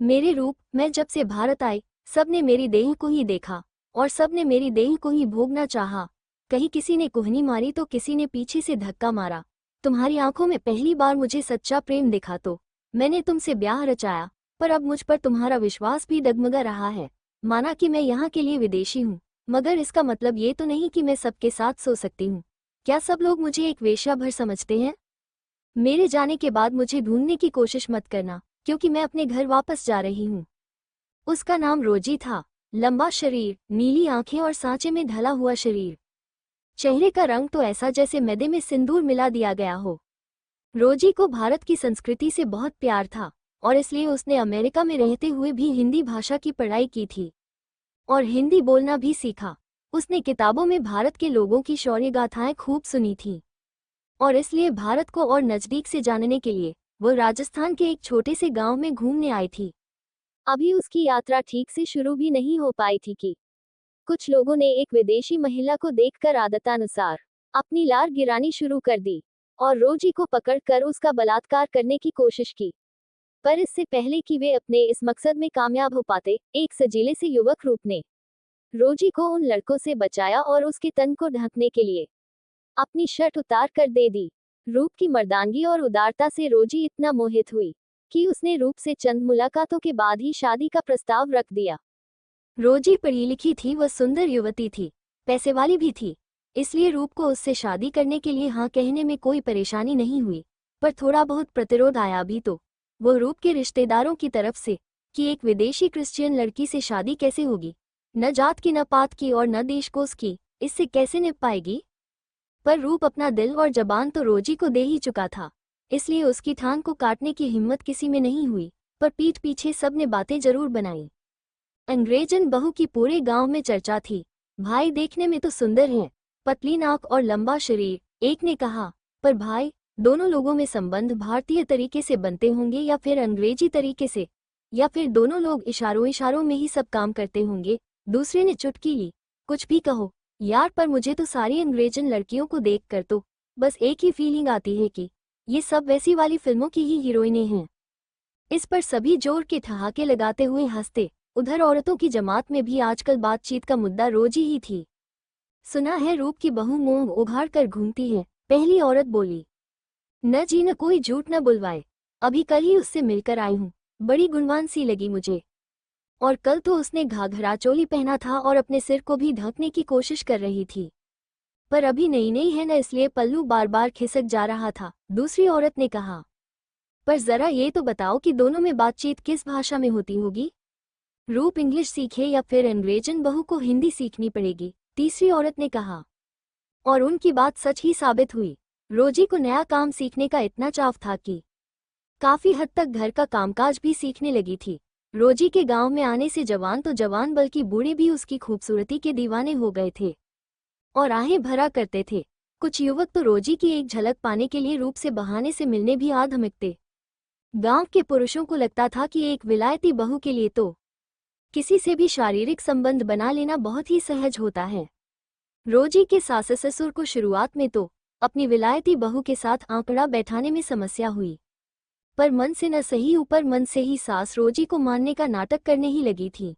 मेरे रूप, मैं जब से भारत आई, सबने मेरी देह को ही देखा और सबने मेरी देह को ही भोगना चाहा। कहीं किसी ने कुहनी मारी तो किसी ने पीछे से धक्का मारा। तुम्हारी आंखों में पहली बार मुझे सच्चा प्रेम दिखा तो मैंने तुमसे ब्याह रचाया, पर अब मुझ पर तुम्हारा विश्वास भी डगमगा रहा है। माना कि मैं यहाँ के लिए विदेशी हूँ, मगर इसका मतलब ये तो नहीं कि मैं सबके साथ सो सकती हूँ। क्या सब लोग मुझे एक वेश्या भर समझते हैं? मेरे जाने के बाद मुझे ढूंढने की कोशिश मत करना, क्योंकि मैं अपने घर वापस जा रही हूँ। उसका नाम रोजी था। लंबा शरीर, नीली आंखें और सांचे में ढला हुआ शरीर। चेहरे का रंग तो ऐसा जैसे मैदे में सिंदूर मिला दिया गया हो। रोजी को भारत की संस्कृति से बहुत प्यार था और इसलिए उसने अमेरिका में रहते हुए भी हिंदी भाषा की पढ़ाई की थी और हिंदी बोलना भी सीखा। उसने किताबों में भारत के लोगों की शौर्य गाथाएं खूब सुनी थीं और इसलिए भारत को और नज़दीक से जानने के लिए वो राजस्थान के एक छोटे से गांव में घूमने आई थी। अभी उसकी यात्रा ठीक से शुरू भी नहीं हो पाई थी कि कुछ लोगों ने एक विदेशी महिला को देखकर आदतानुसार अपनी लार गिरानी शुरू कर दी और रोजी को पकड़कर उसका बलात्कार करने की कोशिश की। पर इससे पहले कि वे अपने इस मकसद में कामयाब हो पाते, एक सजीले से युवक रूप ने रोजी को उन लड़कों से बचाया और उसके तन को ढकने के लिए अपनी शर्ट उतार कर दे दी। रूप की मर्दानगी और उदारता से रोजी इतना मोहित हुई कि उसने रूप से चंद मुलाकातों के बाद ही शादी का प्रस्ताव रख दिया। रोजी पढ़ी लिखी थी, वह सुंदर युवती थी, पैसे वाली भी थी, इसलिए रूप को उससे शादी करने के लिए हाँ कहने में कोई परेशानी नहीं हुई। पर थोड़ा बहुत प्रतिरोध आया भी तो वो रूप के रिश्तेदारों की तरफ से कि एक विदेशी क्रिश्चियन लड़की से शादी कैसे होगी, न जात की न पात की और न देश कोस की, इससे कैसे निभ पाएगी। पर रूप अपना दिल और जबान तो रोजी को दे ही चुका था, इसलिए उसकी ठान को काटने की हिम्मत किसी में नहीं हुई। पर पीठ पीछे सबने बातें जरूर बनाई। अंग्रेजन बहू की पूरे गांव में चर्चा थी। भाई देखने में तो सुंदर है, पतली नाक और लंबा शरीर, एक ने कहा। पर भाई, दोनों लोगों में संबंध भारतीय तरीके से बनते होंगे या फिर अंग्रेजी तरीके से, या फिर दोनों लोग इशारों इशारों में ही सब काम करते होंगे। दूसरे ने चुटकी ली। कुछ भी कहो यार, पर मुझे तो सारी अंग्रेजन लड़कियों को देखकर तो बस एक ही फीलिंग आती है कि ये सब वैसी वाली फिल्मों की ही हीरोइनें हैं। इस पर सभी जोर के ठहाके लगाते हुए हंसते। उधर औरतों की जमात में भी आजकल बातचीत का मुद्दा रोजी ही थी। सुना है रूप की बहू मुंह उघाड़ कर घूमती है, पहली औरत बोली। न जी, न कोई झूठ न बुलवाए, अभी कल ही उससे मिलकर आई हूँ, बड़ी गुणवान सी लगी मुझे। और कल तो उसने घाघरा चोली पहना था और अपने सिर को भी ढकने की कोशिश कर रही थी, पर अभी नई नई है न, इसलिए पल्लू बार बार खिसक जा रहा था। दूसरी औरत ने कहा। पर जरा ये तो बताओ कि दोनों में बातचीत किस भाषा में होती होगी? रूप इंग्लिश सीखे या फिर अंग्रेजन बहू को हिंदी सीखनी पड़ेगी, तीसरी औरत ने कहा। और उनकी बात सच ही साबित हुई। रोजी को नया काम सीखने का इतना चाव था कि काफी हद तक घर का कामकाज भी सीखने लगी थी। रोजी के गांव में आने से जवान तो जवान बल्कि बूढ़े भी उसकी खूबसूरती के दीवाने हो गए थे और आहें भरा करते थे। कुछ युवक तो रोजी की एक झलक पाने के लिए रूप से बहाने से मिलने भी आ धमकते। गांव के पुरुषों को लगता था कि एक विलायती बहू के लिए तो किसी से भी शारीरिक संबंध बना लेना बहुत ही सहज होता है। रोजी के सास ससुर को शुरुआत में तो अपनी विलायती बहू के साथ आंकड़ा बैठाने में समस्या हुई, पर मन से न सही ऊपर मन से ही सास रोजी को मानने का नाटक करने ही लगी थी।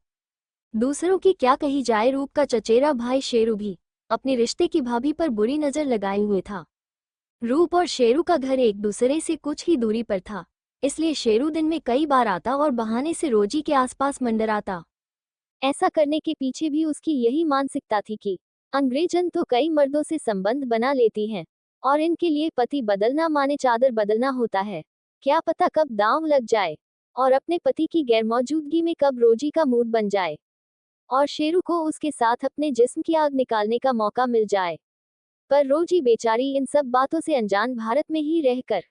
दूसरों की क्या कही जाए, रूप का चचेरा भाई शेरू भी अपने रिश्ते की भाभी पर बुरी नजर लगाए हुए था। रूप और शेरू का घर एक दूसरे से कुछ ही दूरी पर था, इसलिए शेरू दिन में कई बार आता और बहाने से रोजी के आसपास मंडराता। ऐसा करने के पीछे भी उसकी यही मानसिकता थी कि अंग्रेजन तो कई मर्दों से संबंध बना लेती हैं और इनके लिए पति बदलना माने चादर बदलना होता है। क्या पता कब दांव लग जाए और अपने पति की गैरमौजूदगी में कब रोजी का मूड बन जाए और शेरू को उसके साथ अपने जिस्म की आग निकालने का मौका मिल जाए। पर रोजी बेचारी इन सब बातों से अनजान भारत में ही रहकर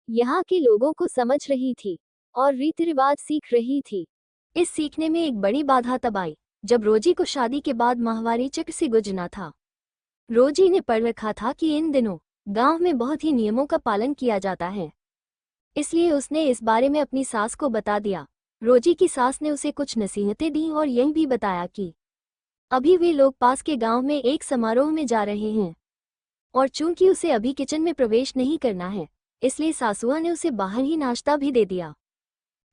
यहाँ के लोगों को समझ रही थी और रीति रिवाज सीख रही थी। इस सीखने में एक बड़ी बाधा तब आई जब रोजी को शादी के बाद माहवारी चक्र से गुजरना था। रोजी ने पढ़ रखा था कि इन दिनों गांव में बहुत ही नियमों का पालन किया जाता है, इसलिए उसने इस बारे में अपनी सास को बता दिया। रोजी की सास ने उसे कुछ नसीहतें दी और यह भी बताया कि अभी वे लोग पास के गांव में एक समारोह में जा रहे हैं और चूंकि उसे अभी किचन में प्रवेश नहीं करना है, इसलिए सासुआ ने उसे बाहर ही नाश्ता भी दे दिया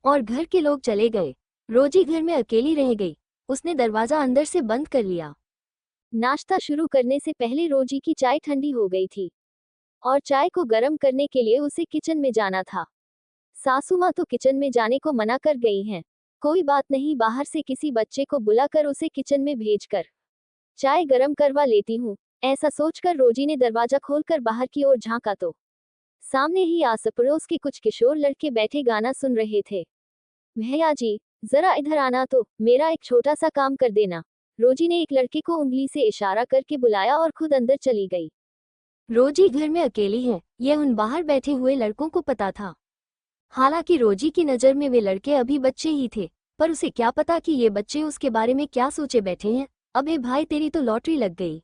और घर के लोग चले गए। रोजी घर में अकेली रह गई। उसने दरवाजा अंदर से बंद कर लिया। नाश्ता शुरू करने से पहले रोजी की चाय ठंडी हो गई थी और चाय को गर्म करने के लिए उसे किचन में जाना था। सासू माँ तो किचन में जाने को मना कर गई हैं। कोई बात नहीं, बाहर से किसी बच्चे को बुलाकर उसे किचन में भेजकर चाय गर्म करवा लेती हूँ। ऐसा सोचकर रोजी ने दरवाजा खोलकर बाहर की ओर झांका तो सामने ही आस पड़ोस के कुछ किशोर लड़के बैठे गाना सुन रहे थे। भैया जी, जरा इधर आना तो मेरा एक छोटा सा काम कर देना। रोजी ने एक लड़के को उंगली से इशारा करके बुलाया और खुद अंदर चली गई। रोजी घर में अकेली है, यह उन बाहर बैठे हुए लड़कों को पता था। हालांकि रोजी की नज़र में वे लड़के अभी बच्चे ही थे, पर उसे क्या पता कि ये बच्चे उसके बारे में क्या सोचे बैठे हैं। अबे भाई, तेरी तो लॉटरी लग गई।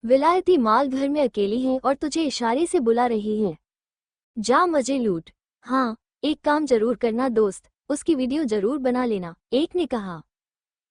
विलायती माल घर में अकेली है और तुझे इशारे से बुला रही है। जा मजे लूट। हाँ, एक काम जरूर करना दोस्त, उसकी वीडियो जरूर बना लेना, एक ने कहा।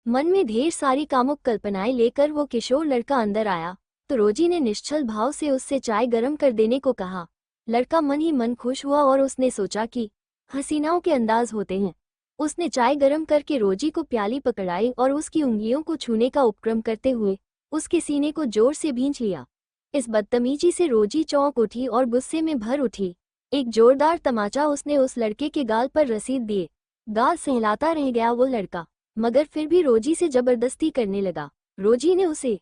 मन में ढेर सारी कामुक कल्पनाएं लेकर वो किशोर लड़का अंदर आया तो रोजी ने निश्चल भाव से उससे चाय गर्म कर देने को कहा। लड़का मन ही मन खुश हुआ और उसने सोचा कि हसीनाओं के अंदाज होते हैं। उसने चाय गर्म करके रोजी को प्याली पकड़ाई और उसकी उंगलियों को छूने का उपक्रम करते हुए उसके सीने को जोर से भींच लिया। इस बदतमीजी से रोजी चौंक उठी और गुस्से में भर उठी। एक जोरदार तमाचा उसने उस लड़के के गाल पर रसीद दिए। गाल सहलाता रह गया वो लड़का, मगर फिर भी रोजी से जबरदस्ती करने लगा। रोजी ने उसे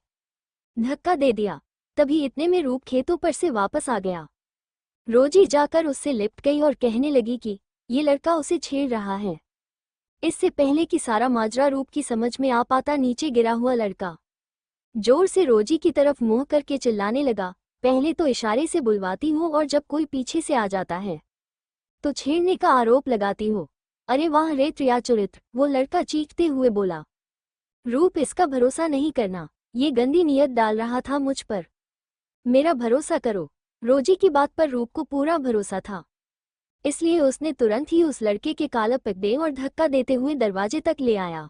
धक्का दे दिया। तभी इतने में रूप खेतों पर से वापस आ गया। रोजी जाकर उससे लिपट गई और कहने लगी कि ये लड़का उसे छेड़ रहा है। इससे पहले कि सारा माजरा रूप की समझ में आ पाता, नीचे गिरा हुआ लड़का जोर से रोजी की तरफ मुंह करके चिल्लाने लगा, पहले तो इशारे से बुलवाती हो और जब कोई पीछे से आ जाता है तो छेड़ने का आरोप लगाती हो। अरे वाह रे त्रियाचरित्र, वो लड़का चीखते हुए बोला। रूप, इसका भरोसा नहीं करना, ये गंदी नीयत डाल रहा था मुझ पर। मेरा भरोसा करो। रोजी की बात पर रूप को पूरा भरोसा था, इसलिए उसने तुरंत ही उस लड़के के काला पकड़े और धक्का देते हुए दरवाजे तक ले आया।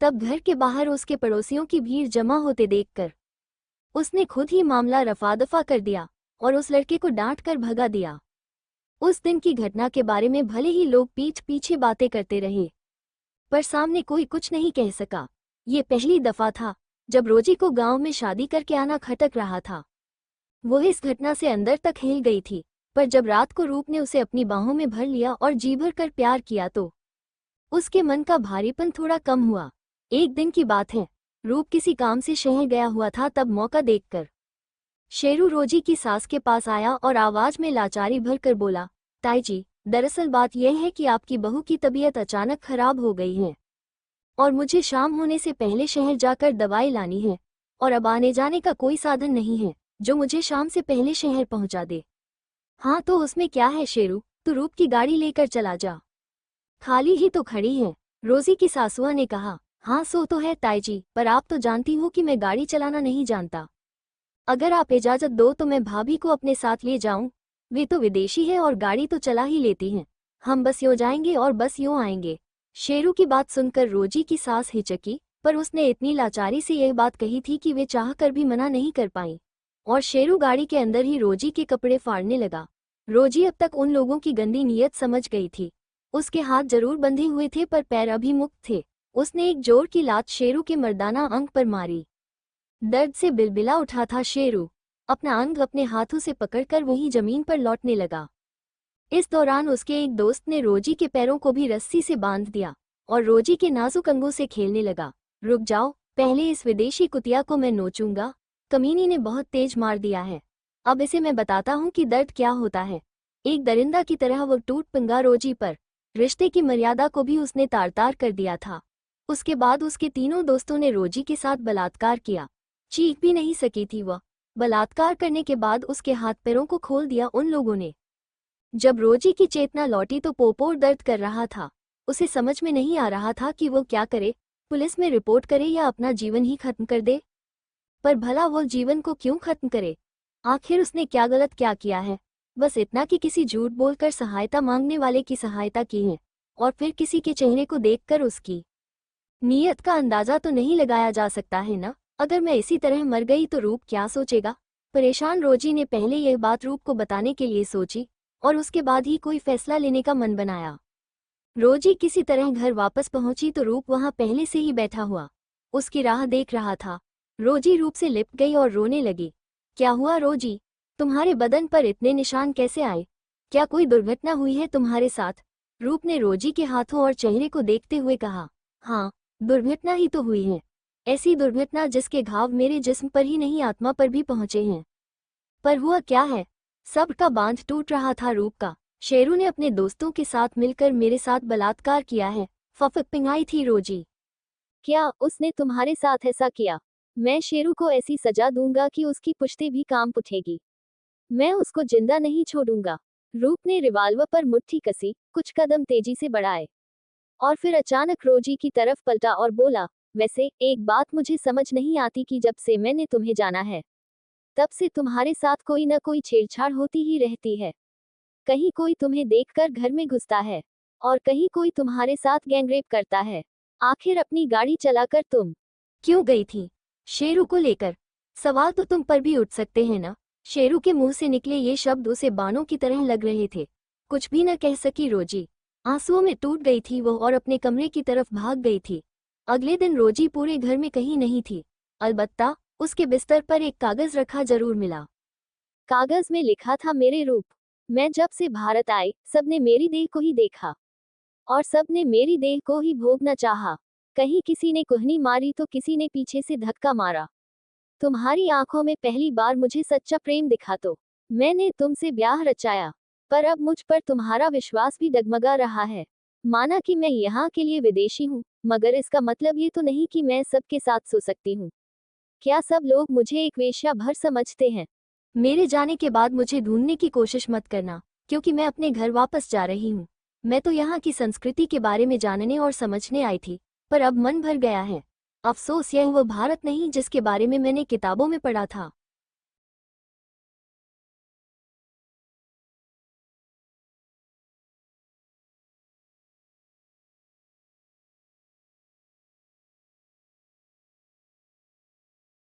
तब घर के बाहर उसके पड़ोसियों की भीड़ जमा होते देखकर उसने खुद ही मामला रफा-दफा कर दिया और उस लड़के को डांट कर भगा दिया। उस दिन की घटना के बारे में भले ही लोग पीठ पीछे बातें करते रहे, पर सामने कोई कुछ नहीं कह सका। ये पहली दफा था जब रोजी को गांव में शादी करके आना खटक रहा था। वो इस घटना से अंदर तक हिल गई थी, पर जब रात को रूप ने उसे अपनी बाहों में भर लिया और जी भर कर प्यार किया तो उसके मन का भारीपन थोड़ा कम हुआ। एक दिन की बात है, रूप किसी काम से शहर गया हुआ था। तब मौका देखकर शेरू रोजी की सास के पास आया और आवाज में लाचारी भरकर बोला, ताई जी, दरअसल बात यह है कि आपकी बहू की तबीयत अचानक खराब हो गई है और मुझे शाम होने से पहले शहर जाकर दवाई लानी है और अब आने जाने का कोई साधन नहीं है जो मुझे शाम से पहले शहर पहुंचा दे। हाँ तो उसमें क्या है शेरू, तू रूप की गाड़ी लेकर चला जा, खाली ही तो खड़ी है। रोजी की सासुआ ने कहा। हाँ सो तो है ताई जी, पर आप तो जानती हो कि मैं गाड़ी चलाना नहीं जानता। अगर आप इजाजत दो तो मैं भाभी को अपने साथ ले जाऊं, वे तो विदेशी है और गाड़ी तो चला ही लेती हैं। हम बस यूं जाएंगे और बस यूं आएंगे। शेरू की बात सुनकर रोजी की सास हिचकी, पर उसने इतनी लाचारी से यह बात कही थी कि वे चाह कर भी मना नहीं कर पाई और शेरू गाड़ी के अंदर ही रोजी के कपड़े फाड़ने लगा। रोजी अब तक उन लोगों की गंदी नीयत समझ गई थी। उसके हाथ जरूर बंधे हुए थे पर पैर अभी मुक्त थे। उसने एक जोर की लात शेरू के मर्दाना अंग पर मारी। दर्द से बिलबिला उठा था शेरू। अपना अंग अपने हाथों से पकड़कर वहीं जमीन पर लौटने लगा। इस दौरान उसके एक दोस्त ने रोजी के पैरों को भी रस्सी से बांध दिया और रोजी के नाजुक अंगों से खेलने लगा। रुक जाओ, पहले इस विदेशी कुतिया को मैं नोचूंगा। कमीनी ने बहुत तेज मार दिया है, अब इसे मैं बताता हूँ कि दर्द क्या होता है। एक दरिंदा की तरह वो टूट पंगा रोजी पर। रिश्ते की मर्यादा को भी उसने तार तार कर दिया था। उसके बाद उसके तीनों दोस्तों ने रोजी के साथ बलात्कार किया। चीख भी नहीं सकी थी वह। बलात्कार करने के बाद उसके हाथ पैरों को खोल दिया उन लोगों ने। जब रोजी की चेतना लौटी तो पोपोर दर्द कर रहा था। उसे समझ में नहीं आ रहा था कि वो क्या करे, पुलिस में रिपोर्ट करे या अपना जीवन ही खत्म कर दे। पर भला वो जीवन को क्यों खत्म करे? आखिर उसने क्या गलत क्या किया है? बस इतना कि किसी झूठ बोलकर सहायता मांगने वाले की सहायता की है और फिर किसी के चेहरे को देखकर उसकी नीयत का अंदाजा तो नहीं लगाया जा सकता है ना। अगर मैं इसी तरह मर गई तो रूप क्या सोचेगा? परेशान रोजी ने पहले यह बात रूप को बताने के लिए सोची और उसके बाद ही कोई फैसला लेने का मन बनाया। रोजी किसी तरह घर वापस पहुंची तो रूप वहां पहले से ही बैठा हुआ उसकी राह देख रहा था। रोजी रूप से लिपट गई और रोने लगी। क्या हुआ रोजी, तुम्हारे बदन पर इतने निशान कैसे आए? क्या कोई दुर्घटना हुई है तुम्हारे साथ? रूप ने रोजी के हाथों और चेहरे को देखते हुए कहा। हाँ, दुर्घटना ही तो हुई है। ऐसी दुर्घटना जिसके घाव मेरे जिस्म पर ही नहीं आत्मा पर भी पहुंचे हैं। पर हुआ क्या है? सबका बांध टूट रहा था रूप का। शेरू ने अपने दोस्तों के साथ मिलकर मेरे साथ बलात्कार किया है, फफक पिंगाई थी रोजी। क्या उसने तुम्हारे साथ ऐसा किया? मैं शेरू को ऐसी सजा दूंगा कि उसकी पुश्ती भी काम उठेगी। मैं उसको जिंदा नहीं छोड़ूंगा। रूप ने रिवाल्वर पर मुट्ठी कसी, कुछ कदम तेजी से बढ़ाए और फिर अचानक रोजी की तरफ पलटा और बोला, वैसे एक बात मुझे समझ नहीं आती कि जब से मैंने तुम्हें जाना है तब से तुम्हारे साथ कोई न कोई छेड़छाड़ होती ही रहती है। कहीं कोई तुम्हें देखकर घर में घुसता है और कहीं कोई तुम्हारे साथ गैंगरेप करता है। आखिर अपनी गाड़ी चलाकर तुम क्यों गई थी शेरू को लेकर? सवाल तो तुम पर भी उठ सकते हैं ना। शेरू के मुंह से निकले ये शब्द उसे बाणों की तरह लग रहे थे। कुछ भी न कह सकी रोजी। आंसुओं में टूट गई थी वो और अपने कमरे की तरफ भाग गई थी। अगले दिन रोजी पूरे घर में कहीं नहीं थी। अलबत्ता उसके बिस्तर पर एक कागज रखा जरूर मिला। कागज में लिखा था, मेरे रूप, मैं जब से भारत आई सबने मेरी देह को ही देखा और सबने मेरी देह को ही भोगना चाहा। कहीं किसी ने कुहनी मारी तो किसी ने पीछे से धक्का मारा। तुम्हारी आंखों में पहली बार मुझे सच्चा प्रेम दिखा तो मैंने तुमसे ब्याह रचाया। पर अब मुझ पर तुम्हारा विश्वास भी डगमगा रहा है। माना कि मैं यहाँ के लिए विदेशी हूँ, मगर इसका मतलब ये तो नहीं कि मैं सबके साथ सो सकती हूँ। क्या सब लोग मुझे एक वेश्या भर समझते हैं? मेरे जाने के बाद मुझे ढूंढने की कोशिश मत करना, क्योंकि मैं अपने घर वापस जा रही हूँ। मैं तो यहाँ की संस्कृति के बारे में जानने और समझने आई थी, पर अब मन भर गया है। अफसोस यह वो भारत नहीं जिसके बारे में मैंने किताबों में पढ़ा था।